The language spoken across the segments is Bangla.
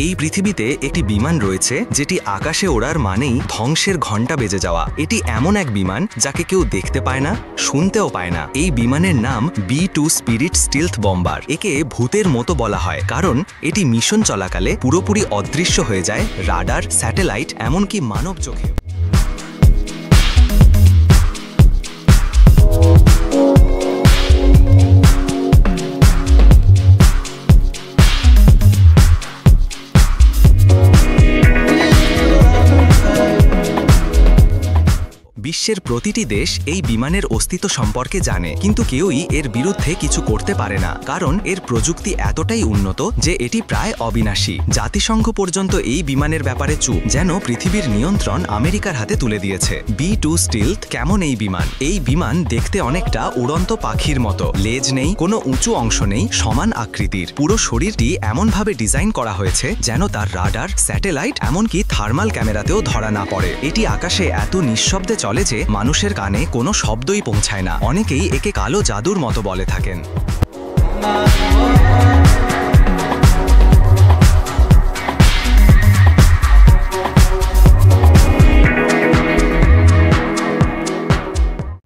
এই পৃথিবীতে একটি বিমান রয়েছে যেটি আকাশে ওড়ার মানেই ধ্বংসের ঘণ্টা বেজে যাওয়া। এটি এমন এক বিমান যাকে কেউ দেখতে পায় না, শুনতেও পায় না। এই বিমানের নাম B-2 স্পিরিট স্টিলথ বম্বার। একে ভূতের মতো বলা হয় কারণ এটি মিশন চলাকালে পুরোপুরি অদৃশ্য হয়ে যায় রাডার, স্যাটেলাইট, এমনকি মানব চোখে। বিশ্বের প্রতিটি দেশ এই বিমানের অস্তিত্ব সম্পর্কে জানে, কিন্তু কেউই এর বিরুদ্ধে কিছু করতে পারে না কারণ এর প্রযুক্তি এতটাই উন্নত যে এটি প্রায় অবিনাশী। জাতিসংঘ পর্যন্ত এই বিমানের ব্যাপারে চুপ, যেন পৃথিবীর নিয়ন্ত্রণ আমেরিকার হাতে তুলে দিয়েছে। B-2 স্টিলথ কেমন এই বিমান? এই বিমান দেখতে অনেকটা উড়ন্ত পাখির মতো। লেজ নেই, কোনো উঁচু অংশ নেই, সমান আকৃতির। পুরো শরীরটি এমনভাবে ডিজাইন করা হয়েছে যেন তার রাডার, স্যাটেলাইট, এমনকি থার্মাল ক্যামেরাতেও ধরা না পড়ে। এটি আকাশে এত নিঃশব্দে চলে যে মানুষের কানে কোনো শব্দই পৌঁছায় না। অনেকেই একে কালো জাদুর মতো বলে থাকেন।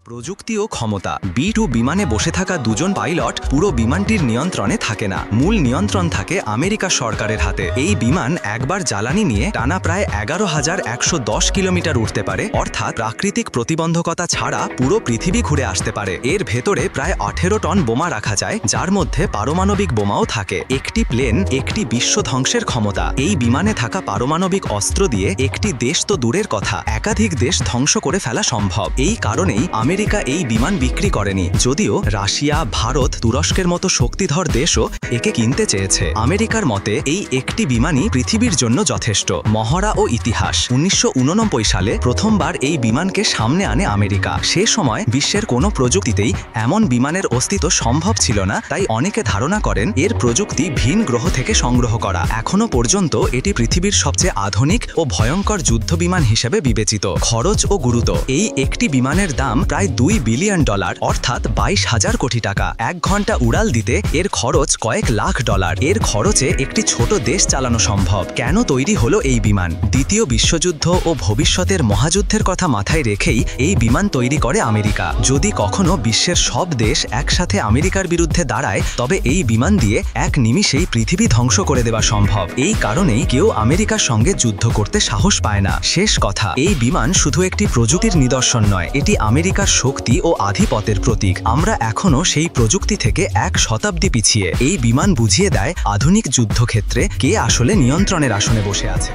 প্রযুক্তি ও ক্ষমতা। B-2 বিমানে বসে থাকা দুজন পাইলট পুরো বিমানটির নিয়ন্ত্রণে থাকে না। মূল নিয়ন্ত্রণ থাকে আমেরিকা সরকারের হাতে। এই বিমান একবার জ্বালানি নিয়ে টানা প্রায় 11,110 কিলোমিটার উঠতে পারে, অর্থাৎ প্রাকৃতিক প্রতিবন্ধকতা ছাড়া পুরো পৃথিবী ঘুরে আসতে পারে। এর ভেতরে প্রায় 18 টন বোমা রাখা যায়, যার মধ্যে পারমাণবিক বোমাও থাকে। একটি প্লেন, একটি বিশ্ব ধ্বংসের ক্ষমতা। এই বিমানে থাকা পারমাণবিক অস্ত্র দিয়ে একটি দেশ তো দূরের কথা, একাধিক দেশ ধ্বংস করে ফেলা সম্ভব। এই কারণেই আমেরিকা এই বিমান বিক্রি করেনি, যদিও রাশিয়া, ভারত, তুরস্কের মতো শক্তিধর দেশও একে কিনতে চেয়েছে। আমেরিকার মতে এই একটি বিমানই পৃথিবীর জন্য যথেষ্ট। মহড়া ও ইতিহাস। 1989 সালে প্রথমবার এই বিমানকে সামনে আনে আমেরিকা। সে সময় বিশ্বের কোনো প্রযুক্তিতেই এমন বিমানের অস্তিত্ব সম্ভব ছিল না, তাই অনেকে ধারণা করেন এর প্রযুক্তি ভিন গ্রহ থেকে সংগ্রহ করা। এখনো পর্যন্ত এটি পৃথিবীর সবচেয়ে আধুনিক ও ভয়ঙ্কর যুদ্ধ বিমান হিসেবে বিবেচিত। খরচ ও গুরুত্ব। এই একটি বিমানের দাম প্রায় $2 বিলিয়ন, অর্থাৎ 22,000 কোটি টাকা। 1 ঘন্টা উড়াল দিতে এর খরচ কয়েক লাখ ডলার। এর খরচে একটি ছোট দেশ চালানো সম্ভব। কেন তৈরি হলো এই বিমান? দ্বিতীয় বিশ্বযুদ্ধ ও ভবিষ্যতের মহাযুদ্ধের কথা মাথায় রেখেই এই বিমান তৈরি করে আমেরিকা। যদি কখনো বিশ্বের সব দেশ একসাথে আমেরিকার বিরুদ্ধে দাঁড়ায়, তবে এই বিমান দিয়ে এক নিমিষেই পৃথিবী ধ্বংস করে দেওয়া সম্ভব। এই কারণেই কেউ আমেরিকার সঙ্গে যুদ্ধ করতে সাহস পায় না। শেষ কথা, এই বিমান শুধু একটি প্রযুক্তির নিদর্শন নয়, এটি আমেরিকার শক্তি ও আধিপত্যের প্রতীক। আমরা এখনো সেই প্রযুক্তি থেকে 1 শতাব্দী পিছিয়ে। এই বিমান বুঝিয়ে দেয় আধুনিক যুদ্ধক্ষেত্রে কে আসলে নিয়ন্ত্রণের আসনে বসে আছে।